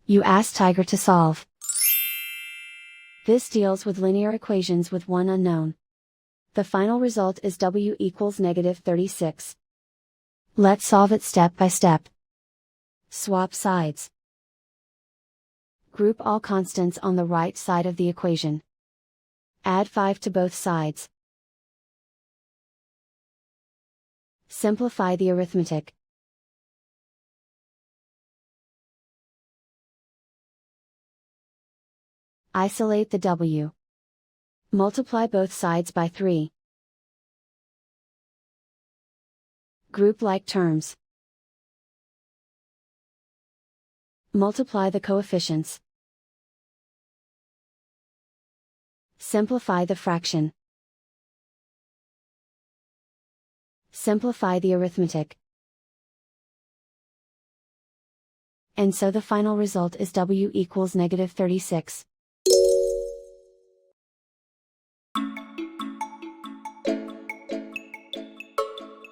You ask Tiger to solve. This deals with linear equations with one unknown. The final result is w equals -36. Let's solve it step by step. Swap sides. Group all constants on the right side of the equation. Add 5 to both sides. Simplify the arithmetic. Isolate the w. Multiply both sides by 3. Group like terms. Multiply the coefficients. Simplify the fraction. Simplify the arithmetic. And so the final result is w equals -36.